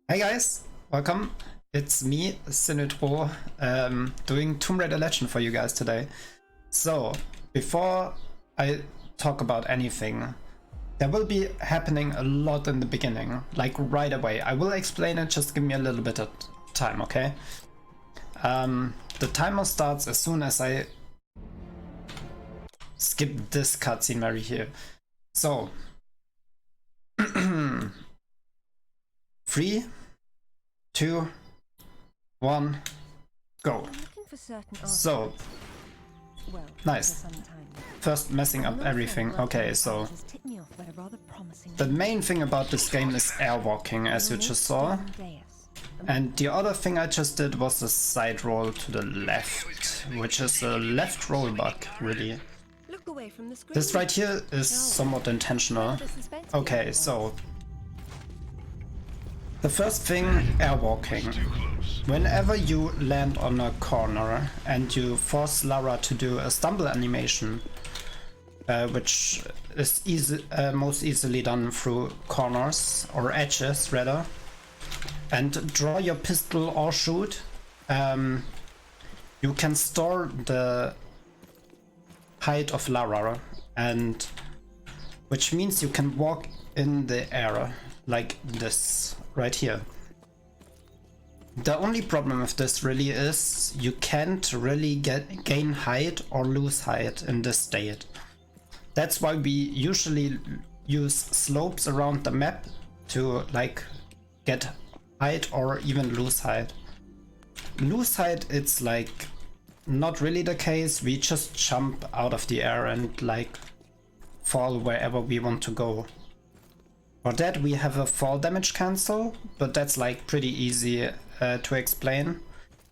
Hey guys, welcome. It's me, Senydro, doing Tomb Raider Legend for you guys today. So, before I talk about anything, there will be happening a lot in the beginning, like right away. I will explain it, just give me a little bit of time, okay? The timer starts as soon as I skip this cutscene right here. So, 3, 2, 1, go. So, nice. First messing up everything. Okay, so the main thing about this game is airwalking, as you just saw. And the other thing I just did was a side roll to the left, which is a left roll bug, really. This right here is somewhat intentional. Okay, so the first thing, airwalking. Whenever you land on a corner and you force Lara to do a stumble animation, which is most easily done through corners or edges rather, and draw your pistol or shoot, you can store the height of Lara, and which means you can walk in the air like this right here. The only problem with this really is you can't really gain height or lose height in this state. That's why we usually use slopes around the map to like get height or even lose height. Lose height, it's like not really the case. We just jump out of the air and like fall wherever we want to go. For that we have a fall damage cancel, but that's like pretty easy to explain,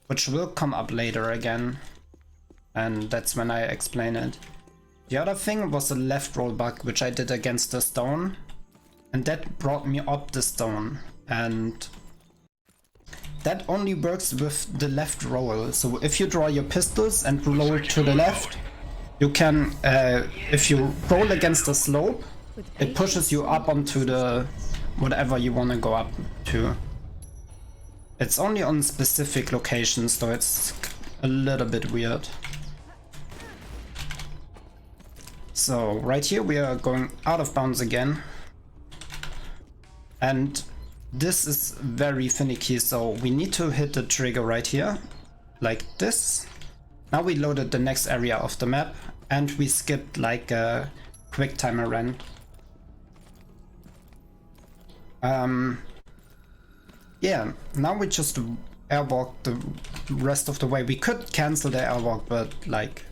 which will come up later again, and that's when I explain it. The other thing was a left roll bug, which I did against the stone, and that brought me up the stone, and that only works with the left roll. So if you draw your pistols and roll to the left, you can, if you roll against the slope, it pushes you up onto the whatever you want to go up to. It's only on specific locations, so it's a little bit weird. So right here we are going out of bounds again. And this is very finicky, so we need to hit the trigger right here, like this. Now we loaded the next area of the map, and we skipped like a quick time run. Yeah, now we just airwalk the rest of the way. We could cancel the airwalk, but like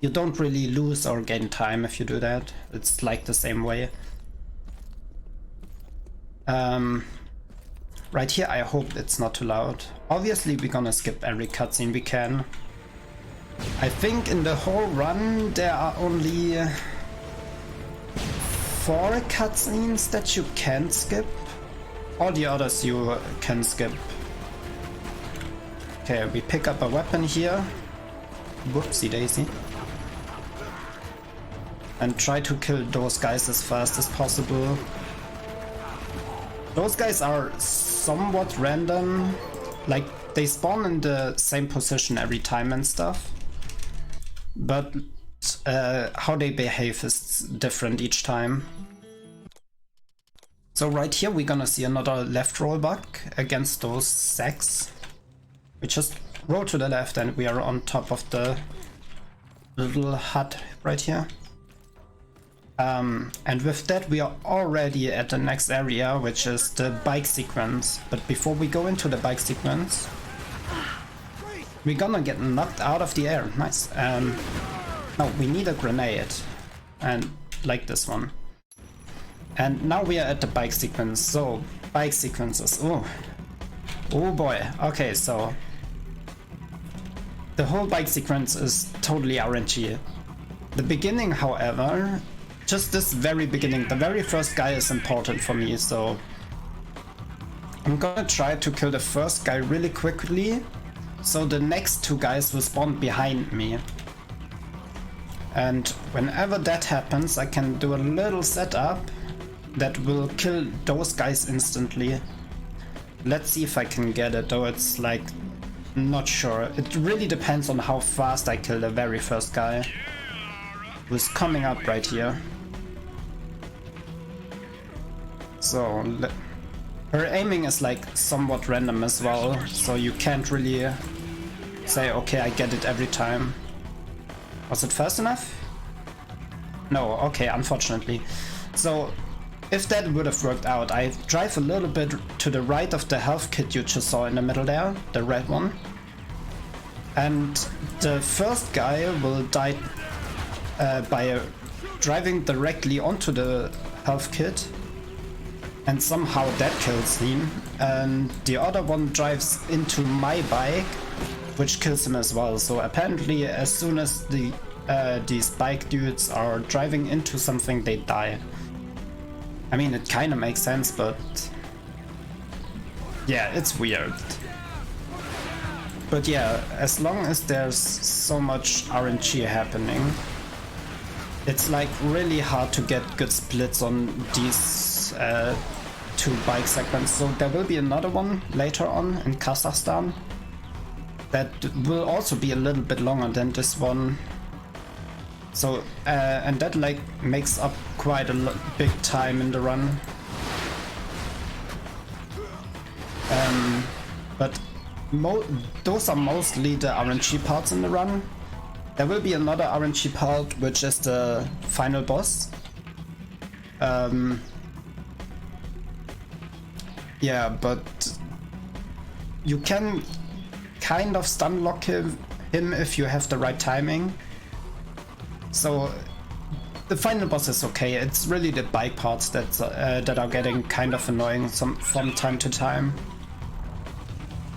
you don't really lose or gain time if you do that. It's like the same way. Right here, I hope it's not too loud. Obviously, we're gonna skip every cutscene we can. I think in the whole run there are only 4 cutscenes that you can skip. All the others you can skip. Okay, we pick up a weapon here. Whoopsie daisy. And try to kill those guys as fast as possible. Those guys are somewhat random. Like, they spawn in the same position every time and stuff. But how they behave is different each time. So right here we're gonna see another left roll bug against those sacks. We just roll to the left and we are on top of the little hut right here. And with that we are already at the next area, which is the bike sequence. But before we go into the bike sequence, we're gonna get knocked out of the air. Nice. No, we need a grenade, and like this one. And now we are at the bike sequence. So bike sequences. Oh boy. Okay, so the whole bike sequence is totally RNG. The beginning, however, just this very beginning, the very first guy is important for me, so I'm gonna try to kill the first guy really quickly, so the next 2 guys will spawn behind me. And whenever that happens, I can do a little setup that will kill those guys instantly. Let's see if I can get it, though it's like not sure. It really depends on how fast I kill the very first guy who's coming up right here. So her aiming is like somewhat random as well, so you can't really say, okay, I get it every time. Was it fast enough? No, okay, unfortunately. So if that would have worked out, I drive a little bit to the right of the health kit you just saw in the middle there, the red one. And the first guy will die by driving directly onto the health kit. And somehow that kills him. And the other one drives into my bike, which kills him as well. So apparently as soon as these bike dudes are driving into something, they die. I mean, it kind of makes sense, but yeah, it's weird. But yeah, as long as there's so much RNG happening, it's like really hard to get good splits on these two bike segments. So there will be another one later on in Kazakhstan that will also be a little bit longer than this one. So, and that like makes up quite a big time in the run. But those are mostly the RNG parts in the run. There will be another RNG part, which is the final boss. Yeah, but you can kind of stun lock him if you have the right timing. So the final boss is okay. It's really the bike parts that are getting kind of annoying from time to time.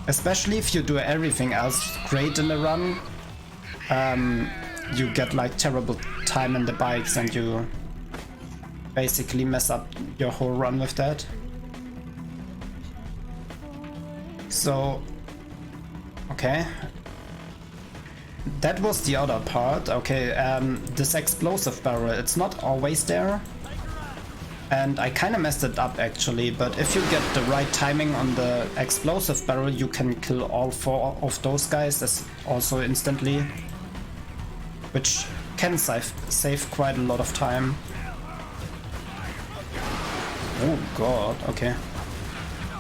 Especially if you do everything else great in the run, you get like terrible time in the bikes and you basically mess up your whole run with that. So, okay. That was the other part. Okay, this explosive barrel, it's not always there. And I kind of messed it up actually, but if you get the right timing on the explosive barrel, you can kill all 4 of those guys also instantly. Which can save quite a lot of time. Oh god, okay.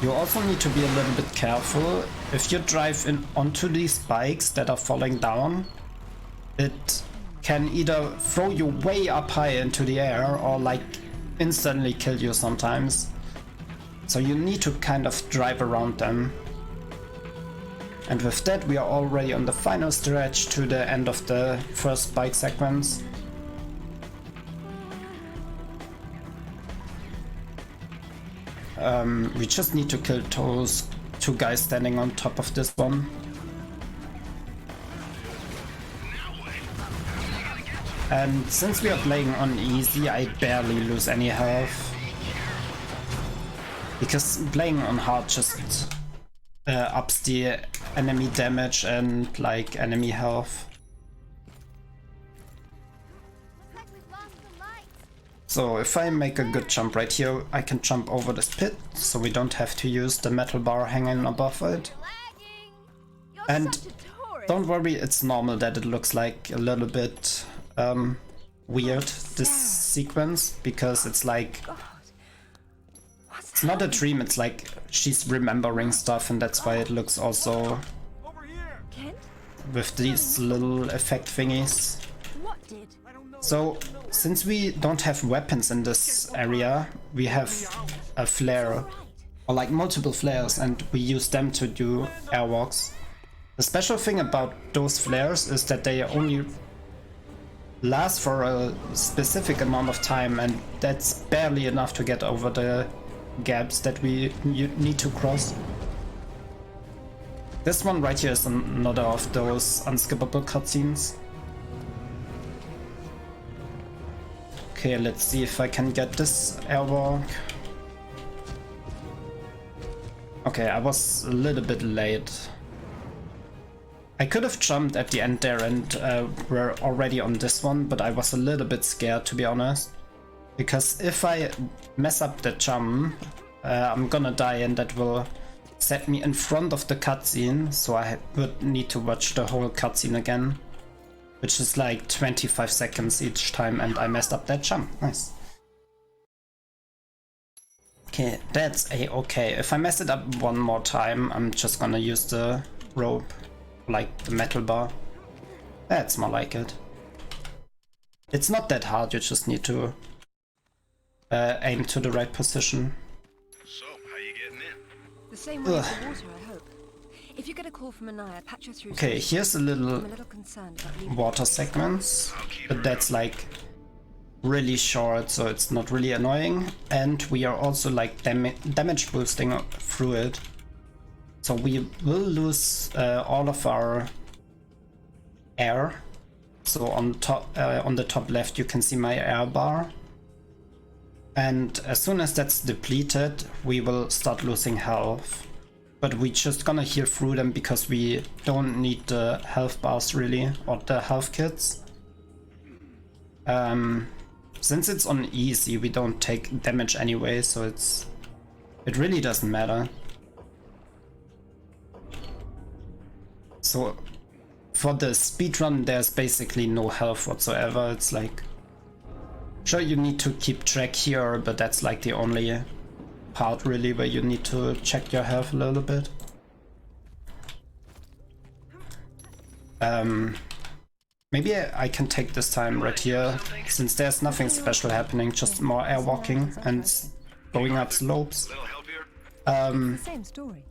You also need to be a little bit careful. If you drive onto these bikes that are falling down, it can either throw you way up high into the air or like instantly kill you sometimes. So you need to kind of drive around them. And with that we are already on the final stretch to the end of the first bike sequence. We just need to kill those 2 guys standing on top of this one. And since we are playing on easy, I barely lose any health. Because playing on hard just ups the enemy damage and like enemy health. So if I make a good jump right here, I can jump over this pit, so we don't have to use the metal bar hanging above it. And don't worry, it's normal that it looks like a little bit weird, this sequence, because it's like, it's not a dream, it's like she's remembering stuff, and that's why it looks also with these little effect thingies. So, since we don't have weapons in this area, we have a flare, or like multiple flares, and we use them to do airwalks. The special thing about those flares is that they only last for a specific amount of time, and that's barely enough to get over the gaps that we need to cross. This one right here is another of those unskippable cutscenes. Okay, let's see if I can get this airwalk. Okay, I was a little bit late. I could have jumped at the end there and we're already on this one, but I was a little bit scared, to be honest. Because if I mess up the jump, I'm gonna die and that will set me in front of the cutscene, so I would need to watch the whole cutscene again, which is like 25 seconds each time, and I messed up that jump. Nice. Okay, that's a-okay. If I mess it up one more time, I'm just gonna use the rope, like the metal bar. That's more like it. It's not that hard, you just need to aim to the right position. So, how you getting in? The same way as the water, I hope. If you get a call from Anaya, patch her through. Okay, here's a little I'm a little concerned about leaving water segments, but that's like really short, so it's not really annoying. And we are also like damage boosting through it. So we will lose all of our air. So on top, on the top left, you can see my air bar. And as soon as that's depleted, we will start losing health. But we're just gonna heal through them because we don't need the health bars really, or the health kits. Since it's on easy, we don't take damage anyway, so it really doesn't matter. So for the speedrun, there's basically no health whatsoever. It's like, sure, you need to keep track here, but that's like the only part really where you need to check your health a little bit. Maybe I can take this time right here, since there's nothing special happening, just more air walking and going up slopes. Same story.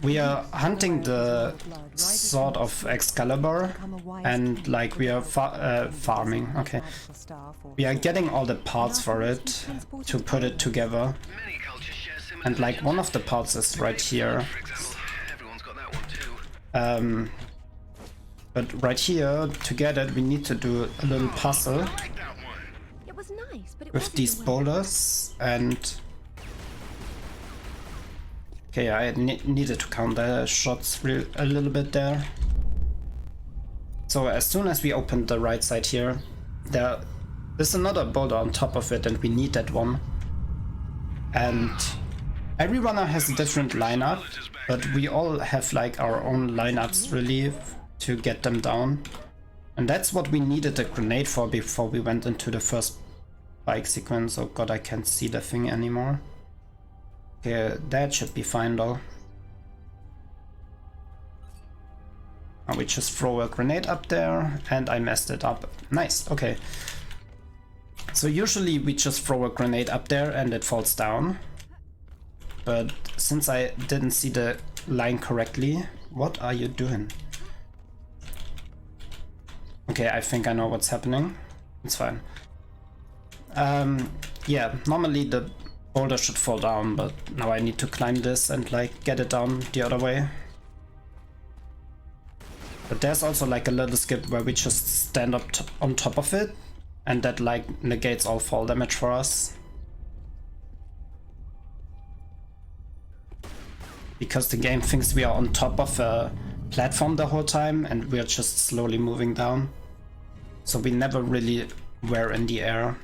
We are hunting the sword of Excalibur, and like we are farming. Okay, we are getting all the parts for it to put it together, and like one of the parts is right here. But right here, to get it, we need to do a little puzzle with these boulders, and okay, I needed to count the shots a little bit there. So as soon as we open the right side here, there's another boulder on top of it, and we need that one. And every runner has a different lineup, but we all have like our own lineups really to get them down. And that's what we needed a grenade for before we went into the first bike sequence. Oh god, I can't see the thing anymore. Okay, that should be fine though. And we just throw a grenade up there, and I messed it up. Nice, okay. So usually we just throw a grenade up there and it falls down. But since I didn't see the line correctly, what are you doing? Okay, I think I know what's happening. It's fine. Yeah, normally the boulder should fall down, but now I need to climb this and like get it down the other way. But there's also like a little skip where we just stand up on top of it, and that like negates all fall damage for us. Because the game thinks we are on top of a platform the whole time, and we're just slowly moving down. So we never really were in the air.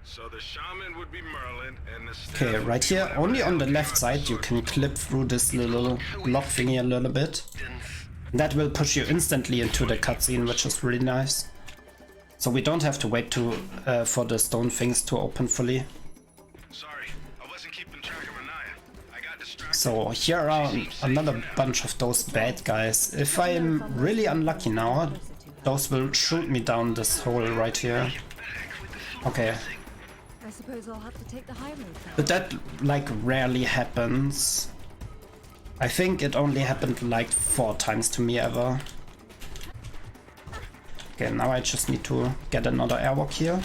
So the shaman would be Merlin and the Okay, right here, only on the left side, you can clip through this little block thingy a little bit. That will push you instantly into the cutscene, which is really nice. So we don't have to wait for the stone things to open fully. Sorry, I wasn't keeping track of Anaya. I got distracted. So here are another bunch of those bad guys. If I am really unlucky now, those will shoot me down this hole right here. Okay. I suppose I'll have to take the high road. But that like rarely happens. I think it only happened like 4 times to me ever. Okay, now I just need to get another airwalk here.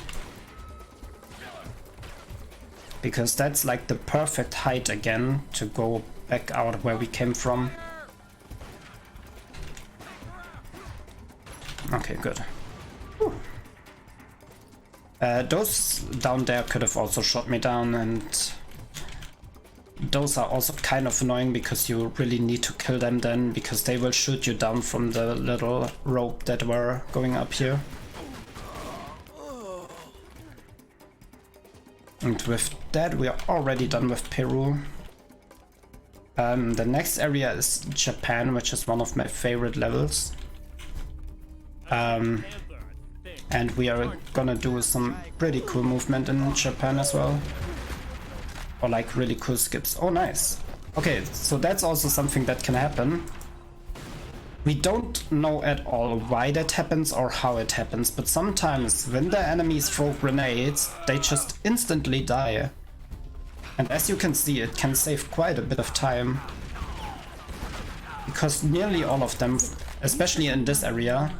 Because that's like the perfect height again to go back out where we came from. Okay, good. Whew. Those down there could have also shot me down, and those are also kind of annoying because you really need to kill them then, because they will shoot you down from the little rope that were going up here. And with that we are already done with Peru. The next area is Japan, which is one of my favorite levels. And we are gonna do some pretty cool movement in Japan as well. Or like really cool skips. Oh, nice. Okay, so that's also something that can happen. We don't know at all why that happens or how it happens, but sometimes when the enemies throw grenades, they just instantly die. And as you can see, it can save quite a bit of time. Because nearly all of them, especially in this area,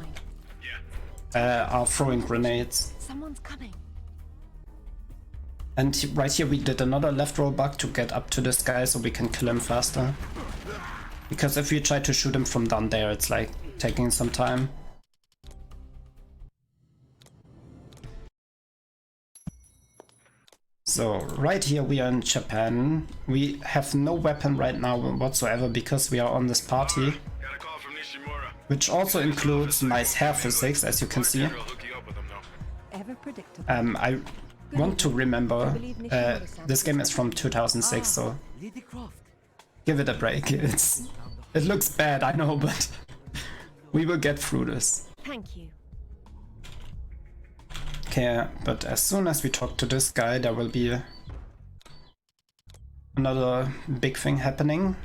are throwing grenades. Someone's coming. And right here we did another left roll bug to get up to this guy so we can kill him faster. Because if you try to shoot him from down there, it's like taking some time. So right here we are in Japan. We have no weapon right now whatsoever because we are on this party. Which also includes nice hair physics, as you can see. Ever predictable. I want to remember, this game is from 2006, so give it a break. It looks bad, I know, but we will get through this. Thank you. Okay, but as soon as we talk to this guy, there will be another big thing happening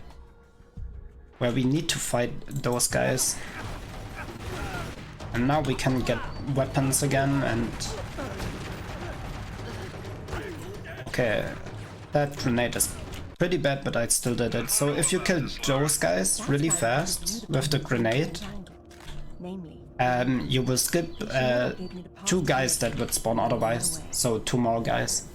where we need to fight those guys. And now we can get weapons again and... Okay, that grenade is pretty bad, but I still did it. So if you kill those guys really fast with the grenade, you will skip 2 guys that would spawn otherwise. So 2 more guys.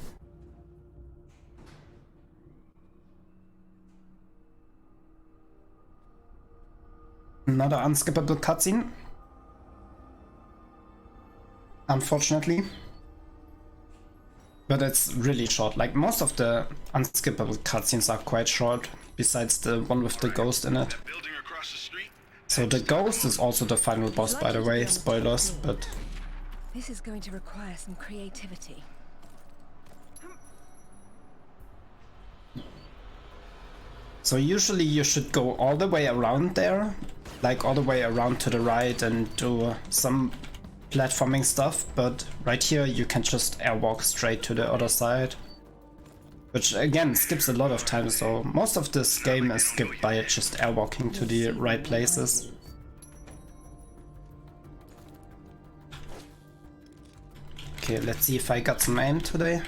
Another unskippable cutscene. Unfortunately. But it's really short. Like most of the unskippable cutscenes are quite short, besides the one with the ghost in it. So the ghost is also the final boss, by the way, spoilers, but... This is going to require some creativity. So usually you should go all the way around there, like all the way around to the right and do some platforming stuff, but right here you can just airwalk straight to the other side. Which again skips a lot of time, so most of this game is skipped by just airwalking to the right places. Okay, let's see if I got some aim today.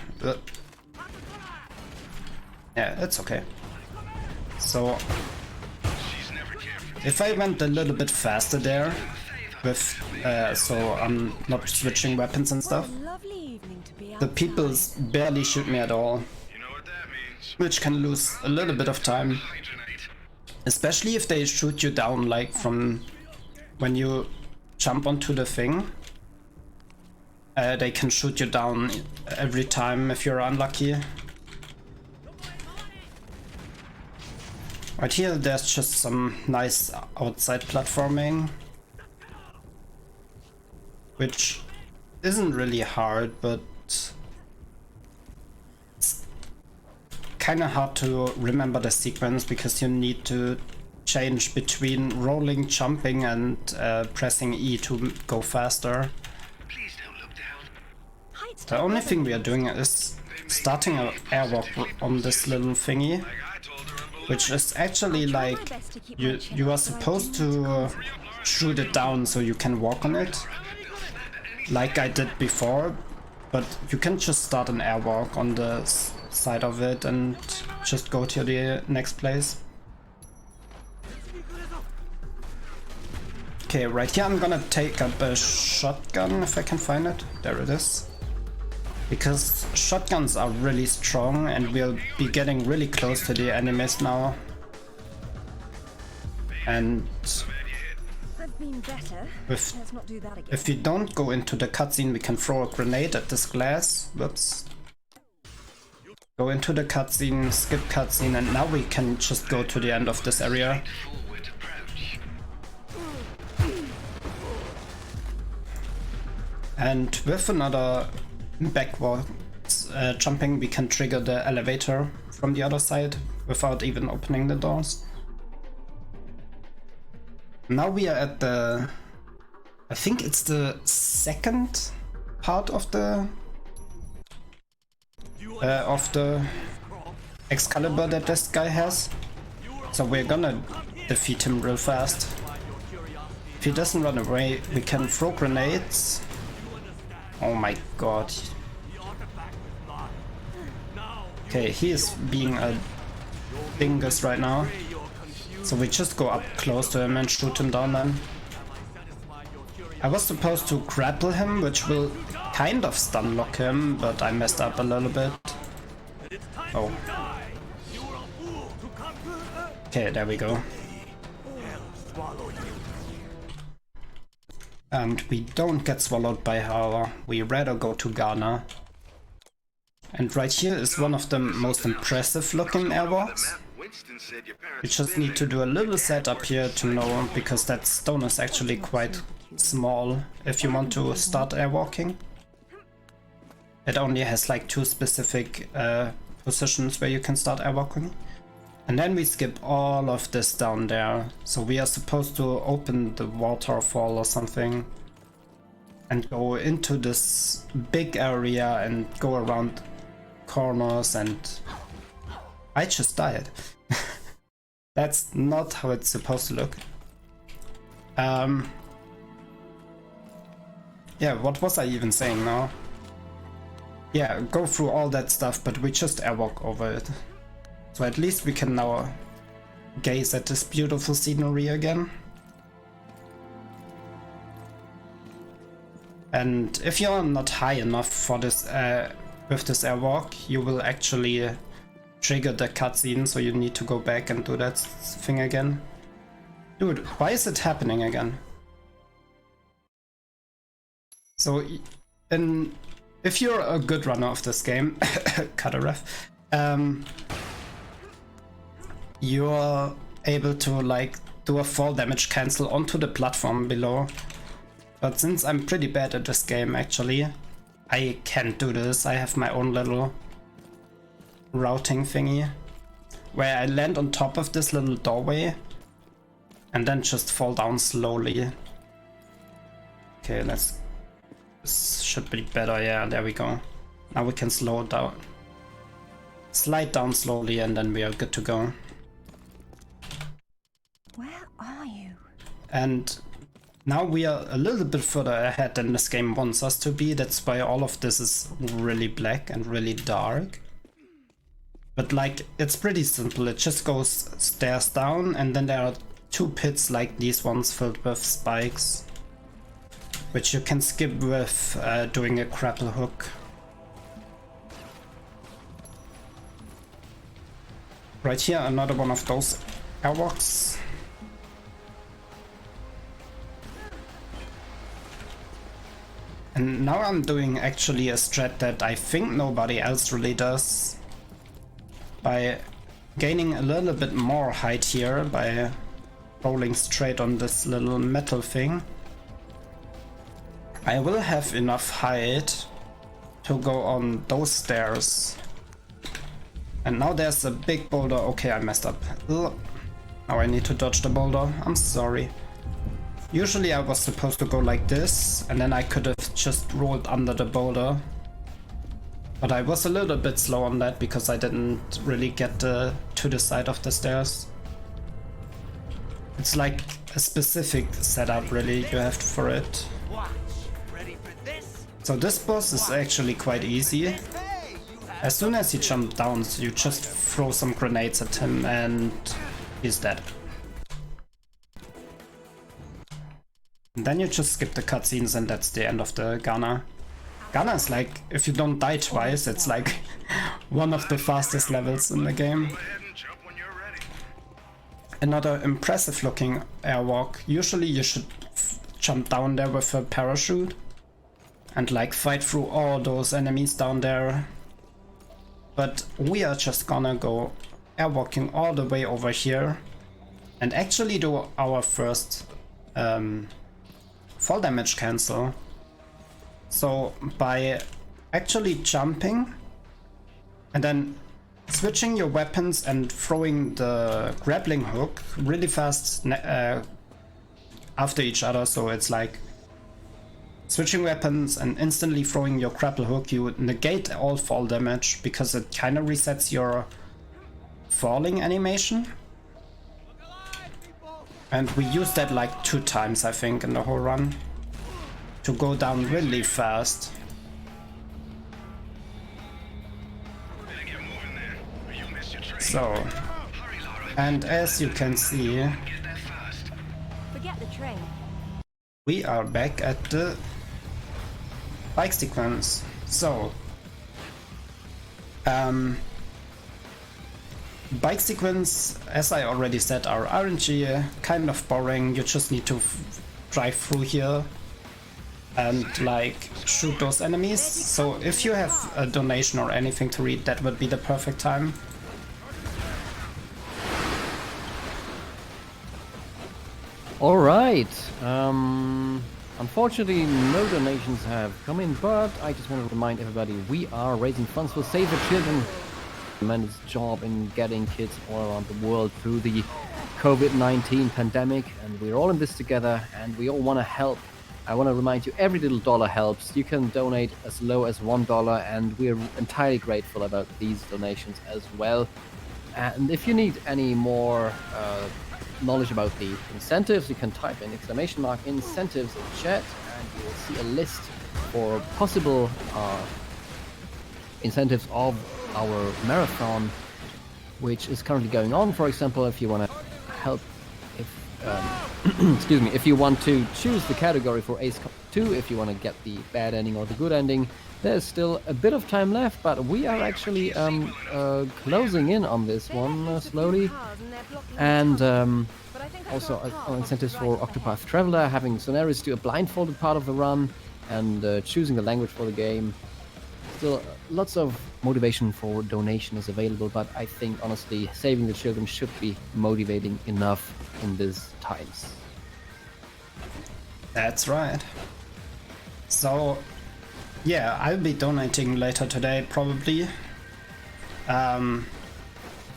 Yeah, it's okay. So if I went a little bit faster there with so I'm not switching weapons and stuff, the people barely shoot me at all, which can lose a little bit of time, especially if they shoot you down like from when you jump onto the thing. They can shoot you down every time if you're unlucky. Right here there's just some nice outside platforming, which isn't really hard, but it's kinda hard to remember the sequence because you need to change between rolling, jumping and pressing E to go faster. The only thing we are doing is starting an airwalk on this little thingy, which is actually like you are supposed to shoot it down so you can walk on it, like I did before, but you can just start an airwalk on the side of it and just go to the next place. Okay, right here I'm gonna take up a shotgun if I can find it. There it is. Because shotguns are really strong and we'll be getting really close to the enemies now. And if you don't go into the cutscene, we can throw a grenade at this glass. Whoops. Go into the cutscene, skip cutscene, and now we can just go to the end of this area. And with another backwards jumping, we can trigger the elevator from the other side without even opening the doors. Now we are at the... I think it's the second part of the Excalibur that this guy has. So we're gonna defeat him real fast. If he doesn't run away, we can throw grenades. Oh my god. Okay, he is being a dingus right now. So we just go up close to him and shoot him down then. I was supposed to grapple him, which will kind of stun lock him, but I messed up a little bit. Oh. Okay, there we go. And we don't get swallowed by Hara, we rather go to Ghana. And right here is one of the most impressive looking airwalks. You just need to do a little setup here to know, because that stone is actually quite small if you want to start airwalking. It only has like 2 specific positions where you can start airwalking. And then we skip all of this down there. So we are supposed to open the waterfall or something and go into this big area and go around corners, and I just died. That's not how it's supposed to look. Yeah, what was I even saying now? Yeah, go through all that stuff, but we just airwalk over it. So at least we can now gaze at this beautiful scenery again. And if you're not high enough for this with this airwalk, you will actually trigger the cutscene, so you need to go back and do that thing again. Dude, why is it happening again? So, if you're a good runner of this game, cut a ref, you're able to like do a fall damage cancel onto the platform below. But since I'm pretty bad at this game actually, I can't do this. I have my own little routing thingy where I land on top of this little doorway and then just fall down slowly. Okay, this should be better. Yeah, there we go. Now we can slow it down. Slide down slowly and then we are good to go. Where are you? And now we are a little bit further ahead than this game wants us to be. That's why all of this is really black and really dark. But like, it's pretty simple. It just goes stairs down and then there are 2 pits like these ones filled with spikes, which you can skip with doing a grapple hook. Right here, another one of those airwalks. And now I'm doing actually a strat that I think nobody else really does. By gaining a little bit more height here by rolling straight on this little metal thing, I will have enough height to go on those stairs. And now there's a big boulder. Okay, I messed up. Ugh. Now I need to dodge the boulder. I'm sorry. Usually I was supposed to go like this, and then I could have just rolled under the boulder. But I was a little bit slow on that because I didn't really get to the side of the stairs. It's like a specific setup really you have for it. So this boss is actually quite easy. As soon as he jumps down, you just throw some grenades at him and he's dead. And then you just skip the cutscenes and that's the end of the Ghana. Ghana is like, if you don't die twice, it's like one of the fastest levels in the game. Another impressive looking airwalk. Usually you should jump down there with a parachute and like fight through all those enemies down there. But we are just gonna go airwalking all the way over here and actually do our first fall damage cancel. So by actually jumping and then switching your weapons and throwing the grappling hook really fast after each other, so it's like switching weapons and instantly throwing your grapple hook, you would negate all fall damage because it kind of resets your falling animation. And we used that like 2 times, I think, in the whole run to go down really fast. So, and as you can see, Forget the train. we are back at the bike sequence. So, bike sequence, as I already said, are RNG, kind of boring. You just need to drive through here and like shoot those enemies. So if you have a donation or anything to read, that would be the perfect time. All right. Unfortunately, no donations have come in, but I just want to remind everybody we are raising funds for Save the Children. Tremendous job in getting kids all around the world through the COVID-19 pandemic, and we're all in this together, and we all want to help. I want to remind you, every little dollar helps. You can donate as low as $1, and we're entirely grateful about these donations as well. And if you need any more knowledge about the incentives, you can type in !incentives in chat, and you will see a list for possible incentives of our marathon, which is currently going on. For example, if you want to help, excuse me, if you want to choose the category for Ace Cup 2, if you want to get the bad ending or the good ending, there's still a bit of time left, but we are actually closing in on this one slowly. And also incentives for Octopath Traveler, having Sonaris do a blindfolded part of the run, and choosing the language for the game. Still, lots of motivation for donation is available, but I think honestly, saving the children should be motivating enough in these times. That's right. So, yeah, I'll be donating later today, probably.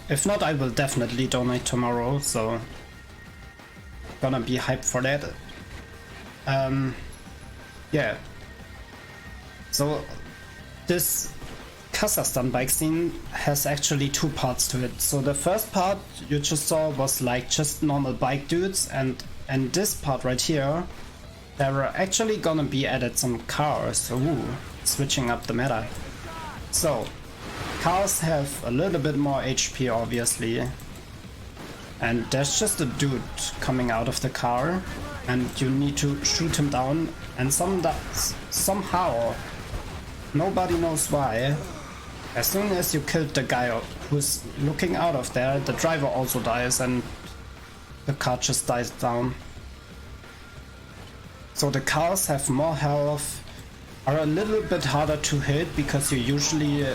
If not, I will definitely donate tomorrow, so gonna be hyped for that. Yeah. So, this Kazakhstan bike scene has actually 2 parts to it. So the first part you just saw was like just normal bike dudes, and this part right here, there are actually gonna be added some cars. Ooh, switching up the meta. So, cars have a little bit more HP, obviously. And there's just a dude coming out of the car, and you need to shoot him down, and somehow, nobody knows why, as soon as you killed the guy who's looking out of there, the driver also dies and the car just dies down. So the cars have more health, are a little bit harder to hit because you usually,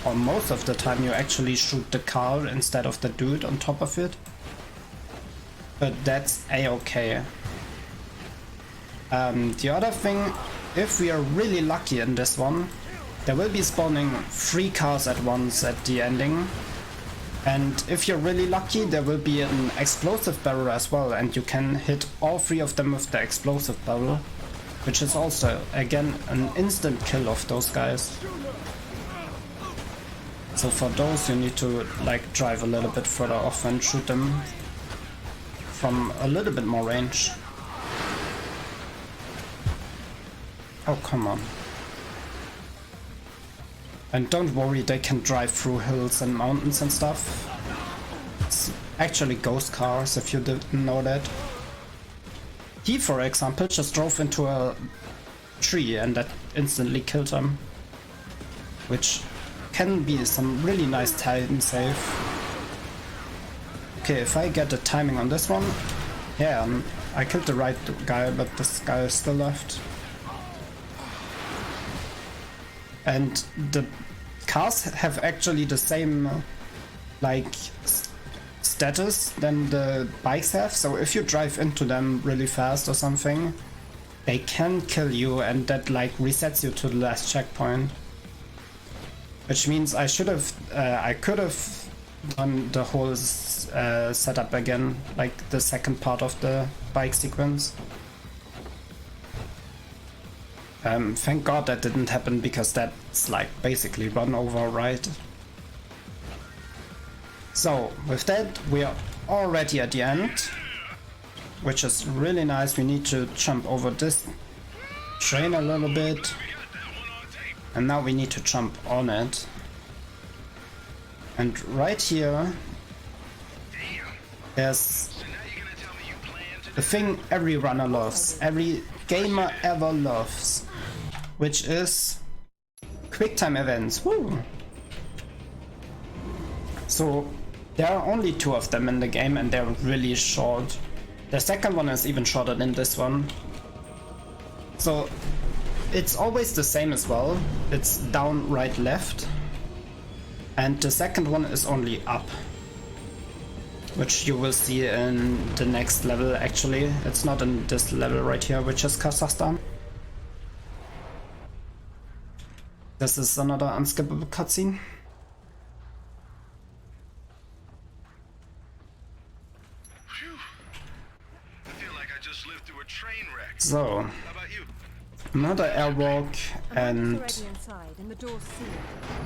or most of the time, you actually shoot the car instead of the dude on top of it. But that's a-okay. The other thing, if we are really lucky in this one, there will be spawning 3 cars at once at the ending. And if you're really lucky, there will be an explosive barrel as well, and you can hit all 3 of them with the explosive barrel, which is also, again, an instant kill of those guys. So for those, you need to like drive a little bit further off and shoot them from a little bit more range. Oh, come on. And don't worry, they can drive through hills and mountains and stuff. It's actually ghost cars, if you didn't know that. He, for example, just drove into a tree and that instantly killed him. Which can be some really nice time save. Okay, if I get the timing on this one... Yeah, I killed the right guy, but this guy is still left. And the cars have actually the same like status than the bikes have, so if you drive into them really fast or something, they can kill you, and that like resets you to the last checkpoint. Which means I should have, I could have done the whole setup again, like the second part of the bike sequence. Thank God that didn't happen, because that's like basically run over, right? So with that, we are already at the end, which is really nice. We need to jump over this train a little bit, and now we need to jump on it. And right here, there's the thing every runner loves, every gamer ever loves, which is QuickTime events. Woo! So there are only 2 of them in the game, and they're really short. The second one is even shorter than this one. So it's always the same as well. It's down, right, left. And the second one is only up, which you will see in the next level. Actually, it's not in this level right here, which is Kazakhstan. This is another unskippable cutscene. I feel like I just lived through a train wreck. So, How about you? another airwalk, and Already inside, and the door's sealed.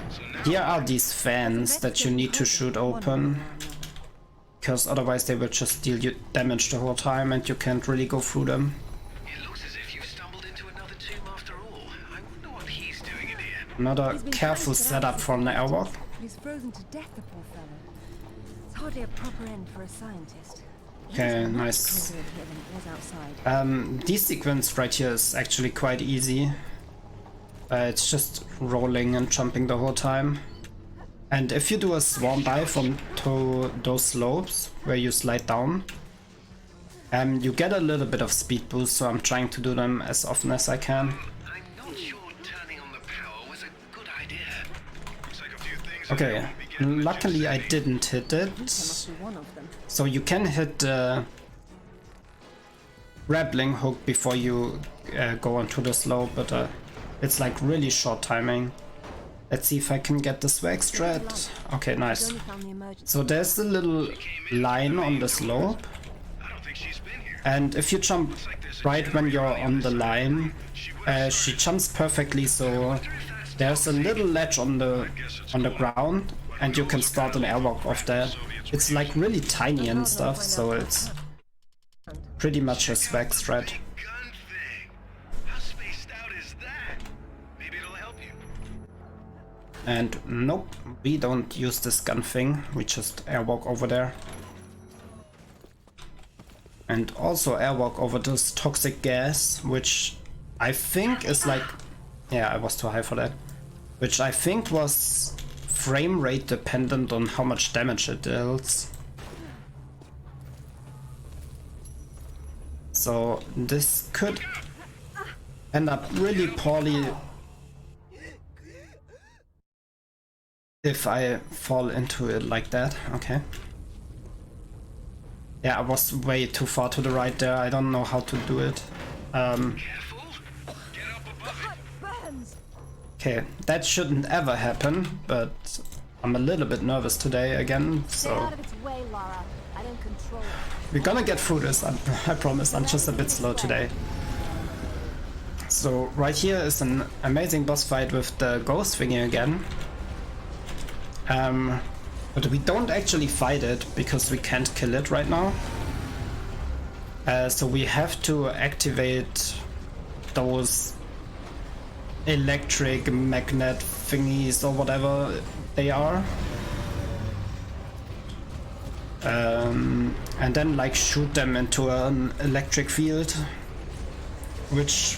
So now here are these fans that you need to shoot open, because otherwise they will just deal you damage the whole time and you can't really go through them. it looks as if you stumbled into another tomb after all. I wonder what he's doing in here. Another He's been careful trying to get setup out from the airwalk. but he's frozen to death, the poor fellow. It's hardly a proper end for a scientist. Okay, It's much nice. colder in here than it was outside. This sequence right here is actually quite easy. It's just rolling and jumping the whole time. And if you do a swarm dive onto those slopes where you slide down, you get a little bit of speed boost, so I'm trying to do them as often as I can. I'm not sure turning on the power was a good idea. Looks like a few things. Okay, luckily I didn't hit There it. must be one of them. So you can hit the grappling hook before you go onto the slope, but it's like really short timing. Let's see if I can get the swag strat. Okay, nice. Only found the emergency. So there's a little line on the slope, I don't think she's been here. and if you jump right when you're on the line, she jumps perfectly. So there's a little ledge on the ground, and you can start an airwalk off there. It's like really tiny and stuff, so it's pretty much a swag strat. Gun thing. How spaced out is that? Maybe it'll help you. And nope, we don't use this gun thing, we just airwalk over there. And also airwalk over this toxic gas, which I think is like... Yeah, I was too high for that. Which I think was frame rate dependent on how much damage it deals. So this could end up really poorly if I fall into it like that. Okay. Yeah, I was way too far to the right there. I don't know how to do it. Careful. Get up above it. Burns! Okay, that shouldn't ever happen, but I'm a little bit nervous today again, Stay so out of its way, Lara. I don't control it. we're gonna get through this. I promise. I'm just a bit slow today. So right here is an amazing boss fight with the ghost thingy again. But we don't actually fight it because we can't kill it right now. So we have to activate those electric magnet thingies or whatever they are. And then like shoot them into an electric field, which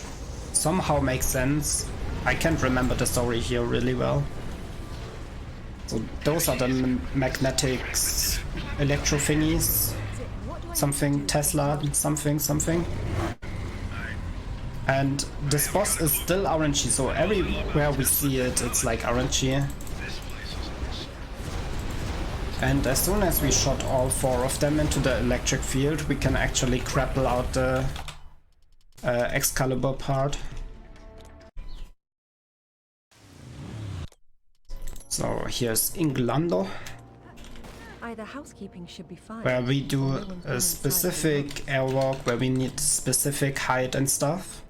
somehow makes sense. I can't remember the story here really well. So those are the magnetics, electro thingies, something Tesla, something. And this boss is still RNG, so everywhere we see it, it's like RNG. And as soon as we shot all 4 of them into the electric field, we can actually grapple out the Excalibur part. So here's Inglando, Either housekeeping should be fine. where we or do no one's been a inside for specific months. airwalk where we need specific height and stuff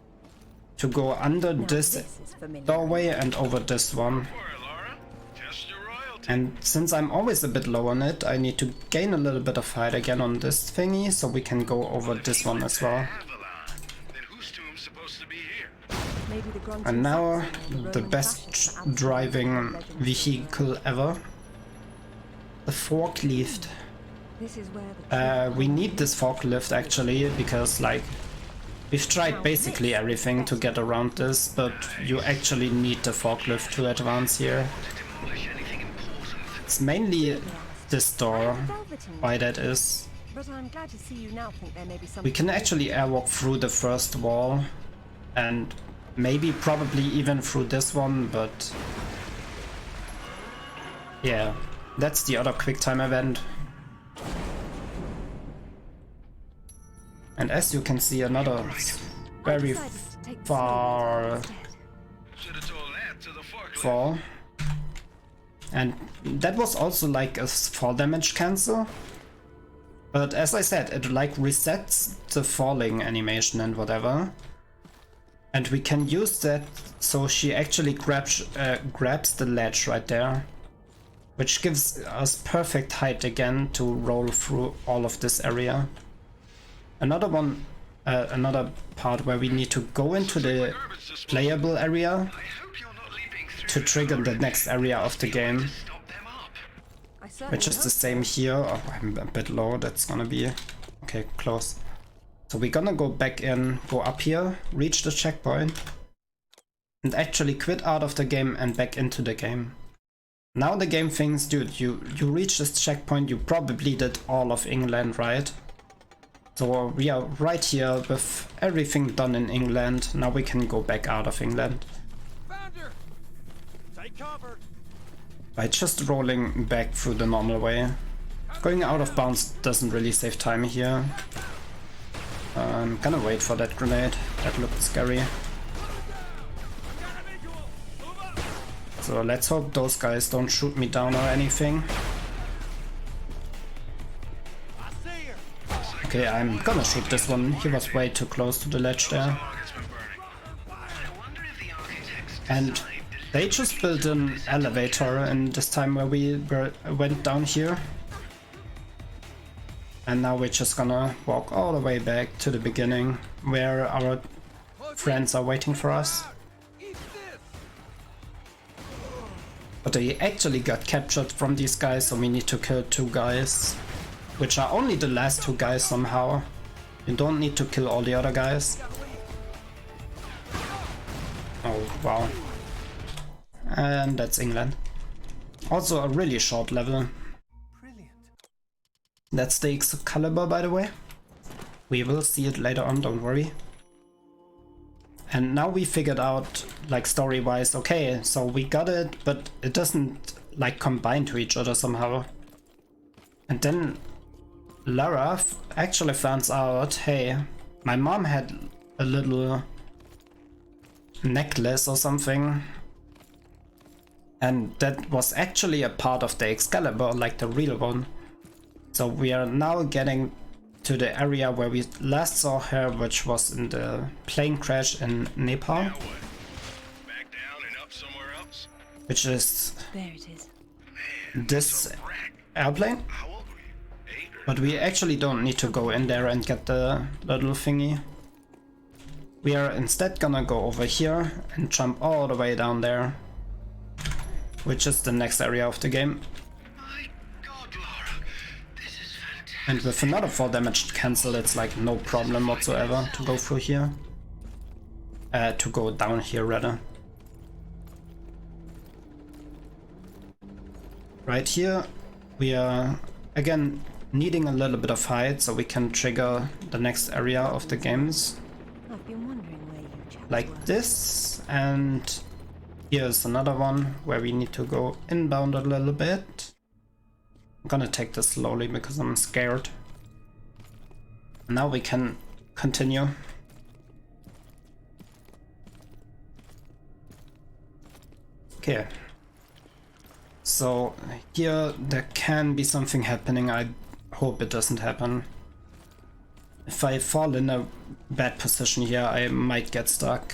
to go under Now this is familiar. doorway and over this one. For it, Laura. Test your royalty. And since I'm always a bit low on it, I need to gain a little bit of height again on this thingy, so we can go over this one as well. Avalon. Then whose tomb's supposed to be here? Maybe the Grunting And now, Saxon or the Roman best fascists that driving absolutely legends. vehicle ever. The forklift. This is where the We need this forklift actually, because like, we've tried basically everything to get around this, but you actually need the forklift to advance here. Demolish anything important. It's mainly this door, Velveteen. why that is. But I'm glad to see you now think there may be something. We can actually airwalk through the first wall, and maybe probably even through this one, but yeah, that's the other quick time event. And as you can see, another very decided to take the far slowly instead. Should have told that to the forklift. fall. And that was also like a fall damage cancel. But as I said, it like resets the falling animation and whatever. And we can use that so she actually grabs the ledge right there. Which gives us perfect height again to roll through all of this area. Another part where we need to go into the playable area I hope you're not leaping through to trigger the next area of the game. stop them up. I certainly Which is the hope same here. Oh, I'm a bit low, that's gonna be... Okay, close. So we're gonna go back in, go up here, reach the checkpoint, and actually quit out of the game and back into the game. Now the game thinks, dude, you reach this checkpoint, you probably did all of England, right? So we are right here with everything done in England. Now we can go back out of England. Found her! Take cover! By just rolling back through the normal way. Going out of bounds doesn't really save time here. I'm gonna wait for that grenade. That looked scary. So let's hope those guys don't shoot me down or anything. I see her! Okay, I'm gonna shoot this one. He was way too close to the ledge there. Target's been burning. I wonder if the architects And designed they just built an elevator in this time where we went down here. And now we're just gonna walk all the way back to the beginning where our friends are waiting for us. Eat this! But they actually got captured from these guys, so we need to kill 2 guys. Which are only the last 2 guys somehow. You don't need to kill all the other guys. Oh, wow. And that's England. Also a really short level. Brilliant. That's the Excalibur, by the way. We will see it later on, don't worry. And now we figured out, like story-wise, okay, so we got it, but it doesn't like combine to each other somehow. And then Lara actually finds out, hey, my mom had a little necklace or something. And that was actually a part of the Excalibur, like the real one. So we are now getting to the area where we last saw her, which was in the plane crash in Nepal, now what? Back down and up somewhere else? which is There it is. this airplane. How old were you? 8 or But we actually don't need to go in there and get the little thingy. We are instead gonna go over here and jump all the way down there, which is the next area of the game. My God, Laura, this is fantastic. And with another 4 damage cancel, it's like no problem whatsoever to go through here. To go down here rather. Right here, we are again needing a little bit of height so we can trigger the next area of the games. I've been wondering where you chaps Like were. this, and here's another one where we need to go inbound a little bit. I'm gonna take this slowly because I'm scared. Now we can continue. Okay. So here there can be something happening. I hope it doesn't happen. If I fall in a bad position here, I might get stuck.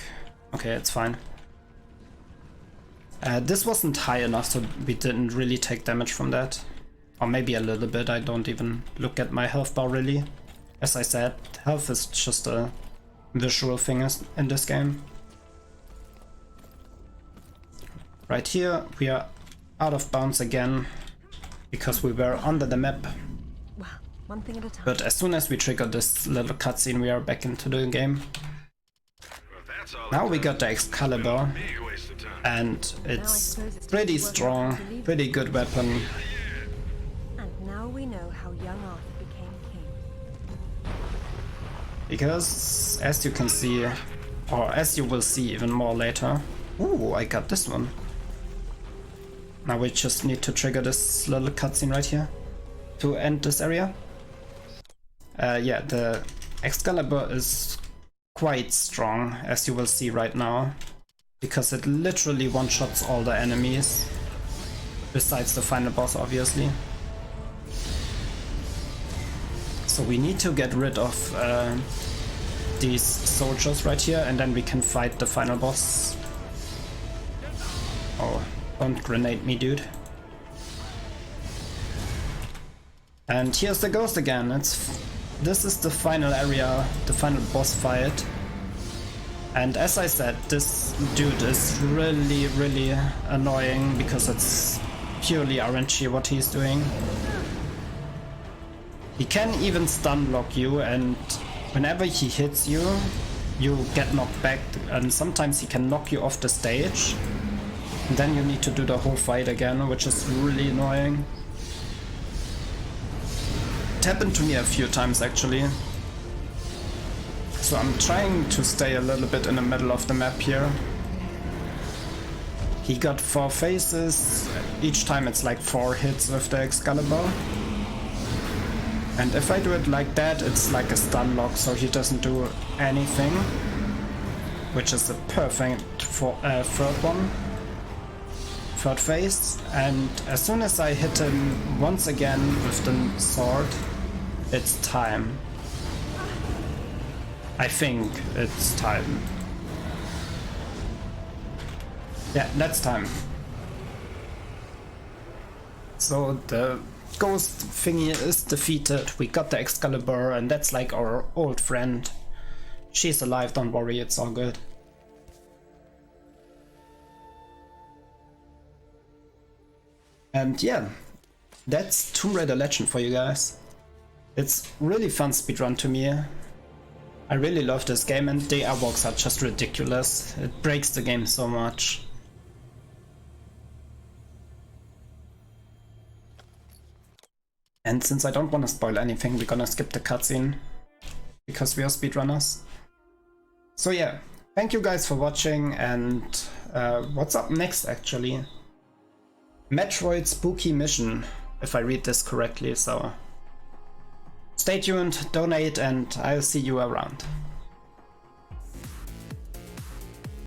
Okay, it's fine. This wasn't high enough, so we didn't really take damage from that. Or maybe a little bit. I don't even look at my health bar really. As I said, health is just a visual thing in this game. Right here, we are out of bounds again, because we were under the map. Well, one thing at a time. But as soon as we trigger this little cutscene, we are back into the game. Now we got the Excalibur, and it's pretty strong, pretty good weapon. And now we know how young Arthur became king. Because, as you can see, or as you will see even more later... Ooh, I got this one. Now we just need to trigger this little cutscene right here to end this area. Yeah, the Excalibur is quite strong, as you will see right now, because it literally one-shots all the enemies, besides the final boss, obviously. So we need to get rid of these soldiers right here, and then we can fight the final boss. Oh, don't grenade me, dude. And here's the ghost again. This is the final area, the final boss fight. And as I said, this dude is really, really annoying, because it's purely RNG what he's doing. He can even stun lock you, and whenever he hits you, you get knocked back, and sometimes he can knock you off the stage. And then you need to do the whole fight again, which is really annoying. It happened to me a few times actually. So I'm trying to stay a little bit in the middle of the map here. He got 4 phases, each time it's like 4 hits with the Excalibur. And if I do it like that, it's like a stun lock, so he doesn't do anything. Which is the perfect third phase. And as soon as I hit him once again with the sword, it's time. I think it's time. Yeah, that's time. So the ghost thingy is defeated, we got the Excalibur, and that's like our old friend. She's alive, don't worry, it's all good. And yeah, that's Tomb Raider Legend for you guys. It's really fun speedrun to me. I really love this game, and the airwalks are just ridiculous. It breaks the game so much. And since I don't want to spoil anything, we're gonna skip the cutscene, because we are speedrunners. So yeah, thank you guys for watching, and what's up next actually? Metroid Spooky Mission, if I read this correctly, so stay tuned, donate, and I'll see you around.